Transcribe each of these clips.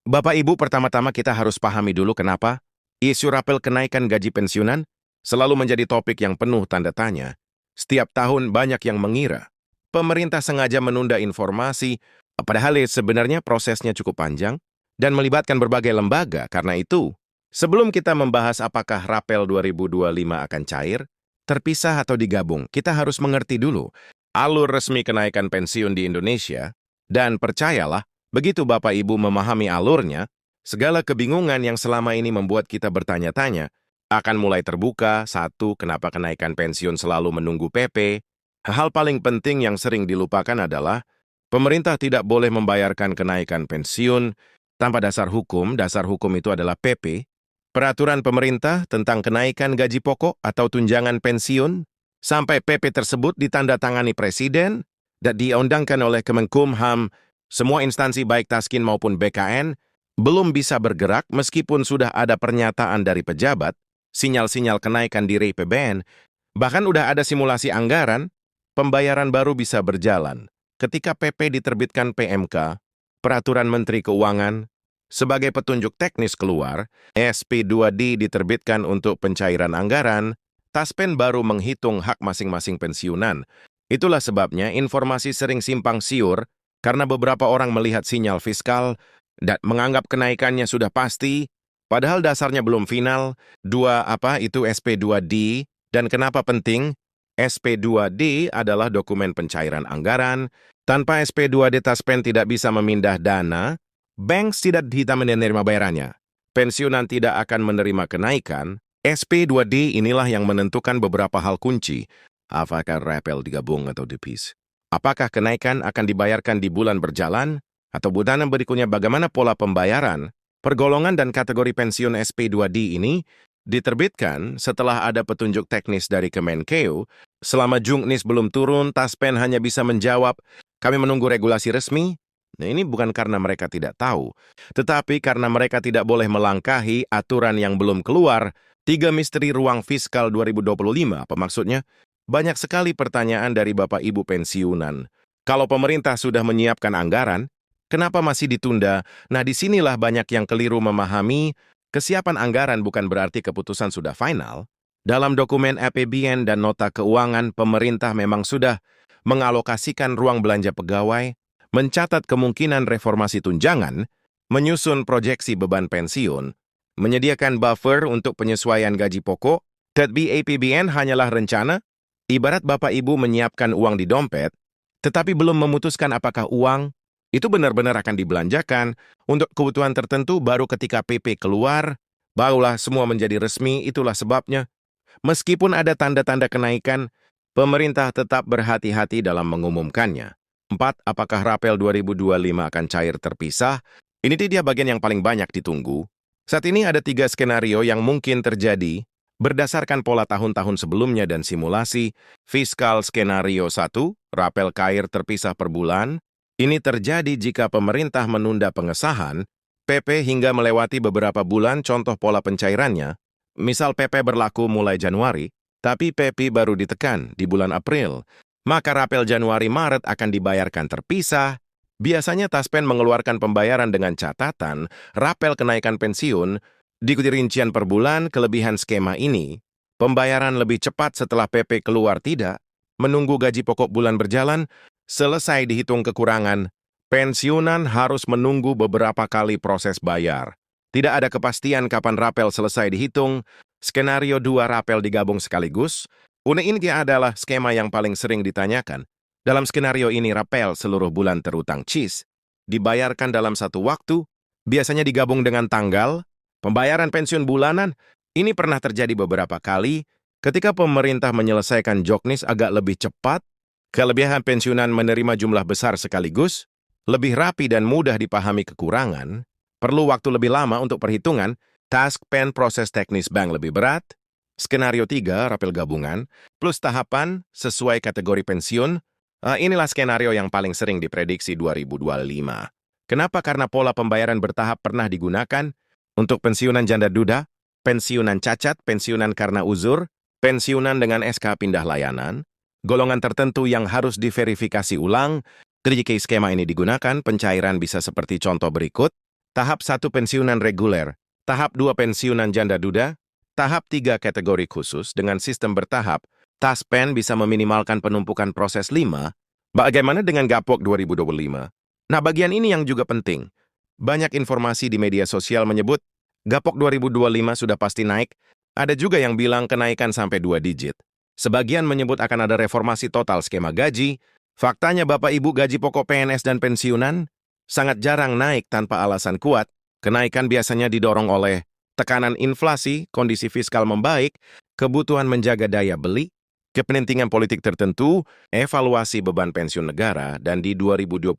Bapak Ibu, pertama-tama kita harus pahami dulu kenapa isu rapel kenaikan gaji pensiunan selalu menjadi topik yang penuh tanda tanya. Setiap tahun banyak yang mengira pemerintah sengaja menunda informasi, padahal sebenarnya prosesnya cukup panjang dan melibatkan berbagai lembaga. Karena itu, sebelum kita membahas apakah rapel 2025 akan cair, terpisah atau digabung, kita harus mengerti dulu alur resmi kenaikan pensiun di Indonesia. Dan percayalah, begitu Bapak Ibu memahami alurnya, segala kebingungan yang selama ini membuat kita bertanya-tanya akan mulai terbuka. Satu, kenapa kenaikan pensiun selalu menunggu PP? Hal paling penting yang sering dilupakan adalah pemerintah tidak boleh membayarkan kenaikan pensiun tanpa dasar hukum. Dasar hukum itu adalah PP, Peraturan Pemerintah tentang Kenaikan Gaji Pokok atau Tunjangan Pensiun. Sampai PP tersebut ditandatangani Presiden dan diundangkan oleh Kemenkumham, semua instansi baik Taskin maupun BKN belum bisa bergerak meskipun sudah ada pernyataan dari pejabat, sinyal-sinyal kenaikan di APBN, bahkan udah ada simulasi anggaran, pembayaran baru bisa berjalan. Ketika PP diterbitkan PMK, Peraturan Menteri Keuangan, sebagai petunjuk teknis keluar, SP2D diterbitkan untuk pencairan anggaran, Taspen baru menghitung hak masing-masing pensiunan. Itulah sebabnya informasi sering simpang siur karena beberapa orang melihat sinyal fiskal dan menganggap kenaikannya sudah pasti, padahal dasarnya belum final. Apa itu SP2D dan kenapa penting? SP2D adalah dokumen pencairan anggaran. Tanpa SP2D Taspen tidak bisa memindah dana, bank tidak menerima bayarannya, pensiunan tidak akan menerima kenaikan. SP2D inilah yang menentukan beberapa hal kunci. Apakah rapel digabung atau dipis? Apakah kenaikan akan dibayarkan di bulan berjalan? Atau bulanan berikutnya bagaimana pola pembayaran? Pergolongan dan kategori pensiun SP2D ini diterbitkan setelah ada petunjuk teknis dari Kemenkeu. Selama Jungnis belum turun, Taspen hanya bisa menjawab, kami menunggu regulasi resmi. Nah, ini bukan karena mereka tidak tahu, tetapi karena mereka tidak boleh melangkahi aturan yang belum keluar. 3 misteri ruang fiskal 2025, apa maksudnya? Banyak sekali pertanyaan dari Bapak Ibu pensiunan. Kalau pemerintah sudah menyiapkan anggaran, kenapa masih ditunda? Nah, disinilah banyak yang keliru memahami, kesiapan anggaran bukan berarti keputusan sudah final. Dalam dokumen APBN dan nota keuangan, pemerintah memang sudah mengalokasikan ruang belanja pegawai, mencatat kemungkinan reformasi tunjangan, menyusun proyeksi beban pensiun, menyediakan buffer untuk penyesuaian gaji pokok. Tapi APBN hanyalah rencana, ibarat Bapak Ibu menyiapkan uang di dompet, tetapi belum memutuskan apakah uang itu benar-benar akan dibelanjakan untuk kebutuhan tertentu. Baru ketika PP keluar, barulah semua menjadi resmi. Itulah sebabnya, meskipun ada tanda-tanda kenaikan, pemerintah tetap berhati-hati dalam mengumumkannya. 4. Apakah rapel 2025 akan cair terpisah? Ini dia bagian yang paling banyak ditunggu. Saat ini ada 3 skenario yang mungkin terjadi berdasarkan pola tahun-tahun sebelumnya dan simulasi. Fiskal skenario 1, rapel cair terpisah per bulan. Ini terjadi jika pemerintah menunda pengesahan PP hingga melewati beberapa bulan. Contoh pola pencairannya, misal PP berlaku mulai Januari, tapi PP baru ditekan di bulan April, maka rapel Januari-Maret akan dibayarkan terpisah. Biasanya Taspen mengeluarkan pembayaran dengan catatan rapel kenaikan pensiun, diikuti rincian per bulan. Kelebihan skema ini, pembayaran lebih cepat setelah PP keluar, tidak menunggu gaji pokok bulan berjalan. Selesai dihitung kekurangan, pensiunan harus menunggu beberapa kali proses bayar. Tidak ada kepastian kapan rapel selesai dihitung. Skenario 2, rapel digabung sekaligus. Ini adalah skema yang paling sering ditanyakan. Dalam skenario ini, rapel seluruh bulan terutang CIS dibayarkan dalam satu waktu, biasanya digabung dengan tanggal pembayaran pensiun bulanan. Ini pernah terjadi beberapa kali. Ketika pemerintah menyelesaikan Joknis agak lebih cepat, kelebihan pensiunan menerima jumlah besar sekaligus, lebih rapi dan mudah dipahami. Kekurangan, perlu waktu lebih lama untuk perhitungan. Taspen proses teknis bank lebih berat. Skenario 3, rapel gabungan, plus tahapan sesuai kategori pensiun. Inilah skenario yang paling sering diprediksi 2025. Kenapa? Karena pola pembayaran bertahap pernah digunakan untuk pensiunan janda duda, pensiunan cacat, pensiunan karena uzur, pensiunan dengan SK pindah layanan, golongan tertentu yang harus diverifikasi ulang. Ketika skema ini digunakan, pencairan bisa seperti contoh berikut. Tahap 1 pensiunan reguler, tahap 2 pensiunan janda duda, tahap 3 kategori khusus dengan sistem bertahap. Taspen bisa meminimalkan penumpukan proses 5. Bagaimana dengan Gapok 2025? Nah, bagian ini yang juga penting. Banyak informasi di media sosial menyebut Gapok 2025 sudah pasti naik. Ada juga yang bilang kenaikan sampai 2 digit. Sebagian menyebut akan ada reformasi total skema gaji. Faktanya Bapak Ibu gaji pokok PNS dan pensiunan sangat jarang naik tanpa alasan kuat. Kenaikan biasanya didorong oleh tekanan inflasi, kondisi fiskal membaik, kebutuhan menjaga daya beli, kepentingan politik tertentu, evaluasi beban pensiun negara, dan di 2025,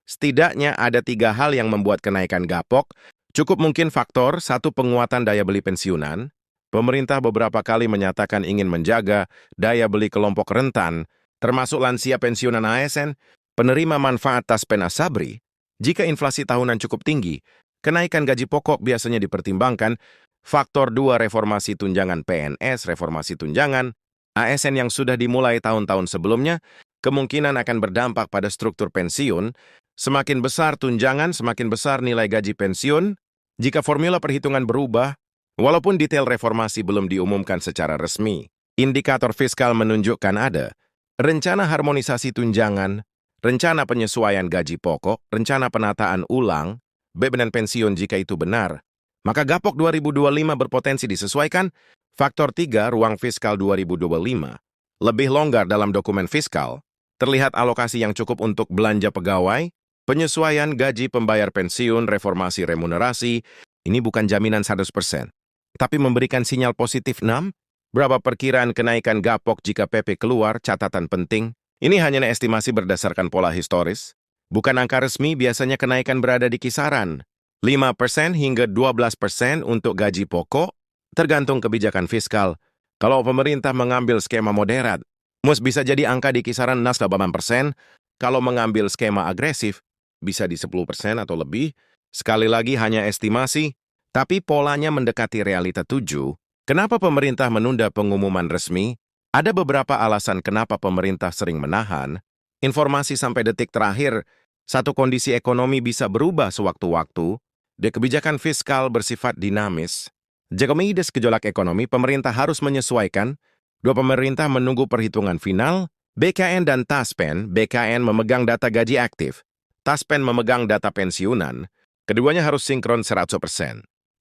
setidaknya ada 3 hal yang membuat kenaikan Gapok. Cukup mungkin faktor 1 penguatan daya beli pensiunan. Pemerintah beberapa kali menyatakan ingin menjaga daya beli kelompok rentan, termasuk lansia pensiunan ASN, penerima manfaat Taspen Asabri. Jika inflasi tahunan cukup tinggi, kenaikan gaji pokok biasanya dipertimbangkan. Faktor 2 reformasi tunjangan PNS, reformasi tunjangan ASN yang sudah dimulai tahun-tahun sebelumnya, kemungkinan akan berdampak pada struktur pensiun. Semakin besar tunjangan, semakin besar nilai gaji pensiun. Jika formula perhitungan berubah, walaupun detail reformasi belum diumumkan secara resmi, indikator fiskal menunjukkan ada rencana harmonisasi tunjangan, rencana penyesuaian gaji pokok, rencana penataan ulang, beban pensiun jika itu benar. Maka Gapok 2025 berpotensi disesuaikan. Faktor 3, ruang fiskal 2025. Lebih longgar dalam dokumen fiskal. Terlihat alokasi yang cukup untuk belanja pegawai, penyesuaian gaji pembayar pensiun, reformasi remunerasi. Ini bukan jaminan 100%. Tapi memberikan sinyal positif 6. Berapa perkiraan kenaikan Gapok jika PP keluar? Catatan penting. Ini hanya estimasi berdasarkan pola historis. Bukan angka resmi, biasanya kenaikan berada di kisaran 5% hingga 12% untuk gaji pokok, tergantung kebijakan fiskal. Kalau pemerintah mengambil skema moderat, bisa jadi angka di kisaran 6-8%. Kalau mengambil skema agresif, bisa di 10% atau lebih. Sekali lagi hanya estimasi, tapi polanya mendekati realita 7. Kenapa pemerintah menunda pengumuman resmi? Ada beberapa alasan kenapa pemerintah sering menahan. Informasi sampai detik terakhir, satu kondisi ekonomi bisa berubah sewaktu-waktu. Kebijakan fiskal bersifat dinamis. Jika menghadapi gejolak ekonomi, pemerintah harus menyesuaikan. 2 pemerintah menunggu perhitungan final. BKN dan Taspen, BKN memegang data gaji aktif. Taspen memegang data pensiunan. Keduanya harus sinkron 100%.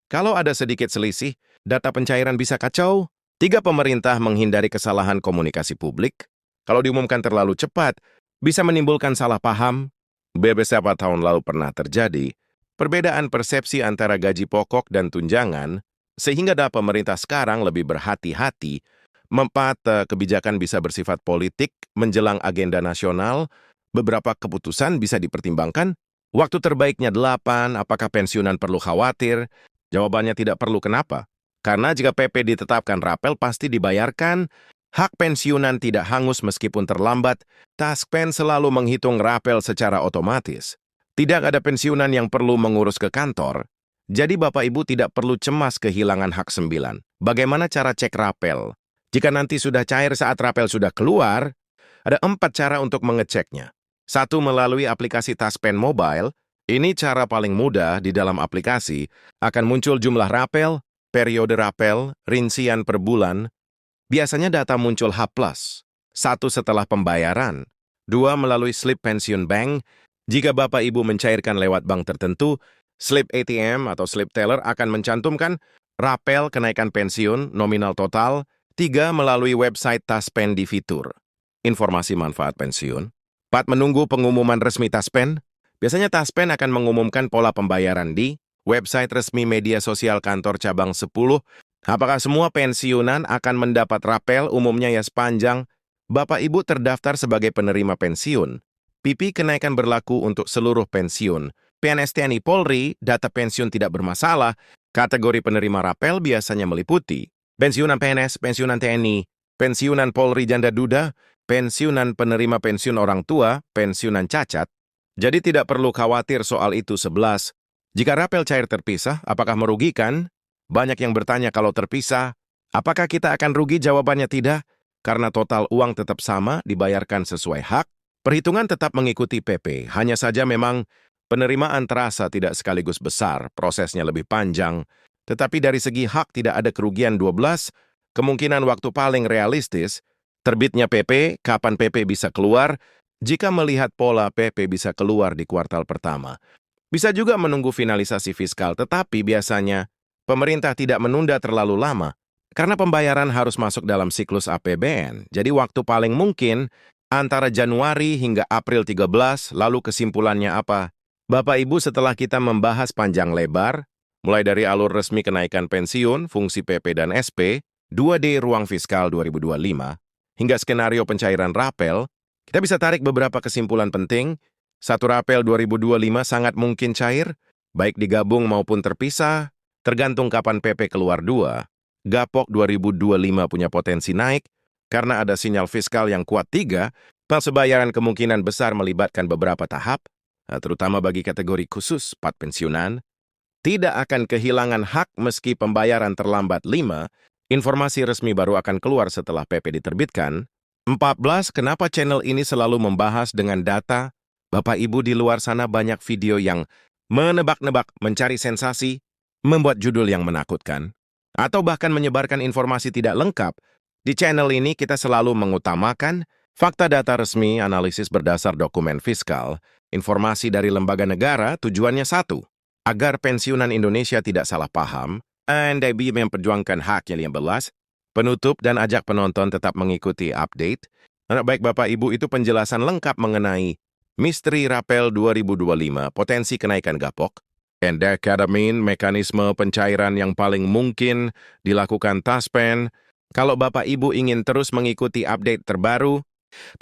Kalau ada sedikit selisih, data pencairan bisa kacau. 3 pemerintah menghindari kesalahan komunikasi publik. Kalau diumumkan terlalu cepat, bisa menimbulkan salah paham. Beberapa tahun lalu pernah terjadi. Perbedaan persepsi antara gaji pokok dan tunjangan, sehingga pemerintah sekarang lebih berhati-hati. 4, kebijakan bisa bersifat politik menjelang agenda nasional. Beberapa keputusan bisa dipertimbangkan. Waktu terbaiknya 8, apakah pensiunan perlu khawatir? Jawabannya tidak perlu. Kenapa? Karena jika PP ditetapkan rapel pasti dibayarkan. Hak pensiunan tidak hangus meskipun terlambat. Taspen selalu menghitung rapel secara otomatis. Tidak ada pensiunan yang perlu mengurus ke kantor, jadi Bapak Ibu tidak perlu cemas kehilangan hak 9. Bagaimana cara cek rapel? Jika nanti sudah cair saat rapel sudah keluar, ada 4 cara untuk mengeceknya. 1, melalui aplikasi Taspen Mobile. Ini cara paling mudah. Di dalam aplikasi akan muncul jumlah rapel, periode rapel, rincian per bulan. Biasanya data muncul H+. 1 setelah pembayaran. 2, melalui slip pensiun bank. Jika Bapak Ibu mencairkan lewat bank tertentu, slip ATM atau slip teller akan mencantumkan rapel kenaikan pensiun nominal total. 3, melalui website Taspen di fitur informasi manfaat pensiun. 4, menunggu pengumuman resmi Taspen. Biasanya Taspen akan mengumumkan pola pembayaran di website resmi media sosial kantor cabang 10. Apakah semua pensiunan akan mendapat rapel? Umumnya ya sepanjang Bapak Ibu terdaftar sebagai penerima pensiun. PP kenaikan berlaku untuk seluruh pensiun. PNS TNI Polri, data pensiun tidak bermasalah. Kategori penerima rapel biasanya meliputi pensiunan PNS, pensiunan TNI, pensiunan Polri janda duda, pensiunan penerima pensiun orang tua, pensiunan cacat. Jadi tidak perlu khawatir soal itu. 11. Jika rapel cair terpisah, apakah merugikan? Banyak yang bertanya kalau terpisah, apakah kita akan rugi? Jawabannya tidak, karena total uang tetap sama, dibayarkan sesuai hak. Perhitungan tetap mengikuti PP, hanya saja memang Penerimaan terasa tidak sekaligus besar, prosesnya lebih panjang, tetapi dari segi hak tidak ada kerugian 12, kemungkinan waktu paling realistis, terbitnya PP, kapan PP bisa keluar, jika melihat pola PP bisa keluar di kuartal pertama. Bisa juga menunggu finalisasi fiskal, tetapi biasanya pemerintah tidak menunda terlalu lama, karena pembayaran harus masuk dalam siklus APBN. Jadi waktu paling mungkin antara Januari hingga April 13, lalu kesimpulannya apa? Bapak Ibu, setelah kita membahas panjang lebar, mulai dari alur resmi kenaikan pensiun, fungsi PP dan SP, 2D ruang fiskal 2025, hingga skenario pencairan rapel, kita bisa tarik beberapa kesimpulan penting. 1. Rapel 2025 sangat mungkin cair, baik digabung maupun terpisah, tergantung kapan PP keluar. 2. Gapok 2025 punya potensi naik, karena ada sinyal fiskal yang kuat. 3. Pembayaran kemungkinan besar melibatkan beberapa tahap, terutama bagi kategori khusus pensiunan, tidak akan kehilangan hak meski pembayaran terlambat. 5. Informasi resmi baru akan keluar setelah PP diterbitkan. 14. Kenapa channel ini selalu membahas dengan data? Bapak Ibu, di luar sana banyak video yang menebak-nebak, mencari sensasi, membuat judul yang menakutkan, atau bahkan menyebarkan informasi tidak lengkap. Di channel ini kita selalu mengutamakan fakta data resmi, analisis berdasar dokumen fiskal, informasi dari lembaga negara. Tujuannya satu, agar pensiunan Indonesia tidak salah paham, dan memperjuangkan haknya. 15. Penutup dan ajak penonton tetap mengikuti update. Baik Bapak Ibu, itu penjelasan lengkap mengenai misteri Rapel 2025, potensi kenaikan gapok, and Academy, mekanisme pencairan yang paling mungkin dilakukan Taspen. Kalau Bapak Ibu ingin terus mengikuti update terbaru,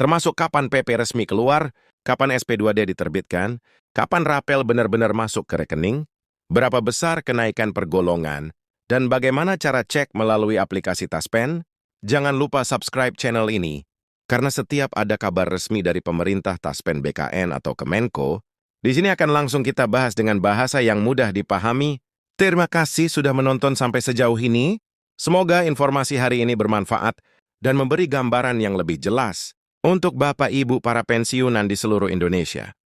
termasuk kapan PP resmi keluar, kapan SP2D diterbitkan, kapan Rapel benar-benar masuk ke rekening, berapa besar kenaikan per golongan, dan bagaimana cara cek melalui aplikasi Taspen, jangan lupa subscribe channel ini, karena setiap ada kabar resmi dari pemerintah, Taspen, BKN, atau Kemenko, di sini akan langsung kita bahas dengan bahasa yang mudah dipahami. Terima kasih sudah menonton sampai sejauh ini. Semoga informasi hari ini bermanfaat dan memberi gambaran yang lebih jelas untuk Bapak Ibu para pensiunan di seluruh Indonesia.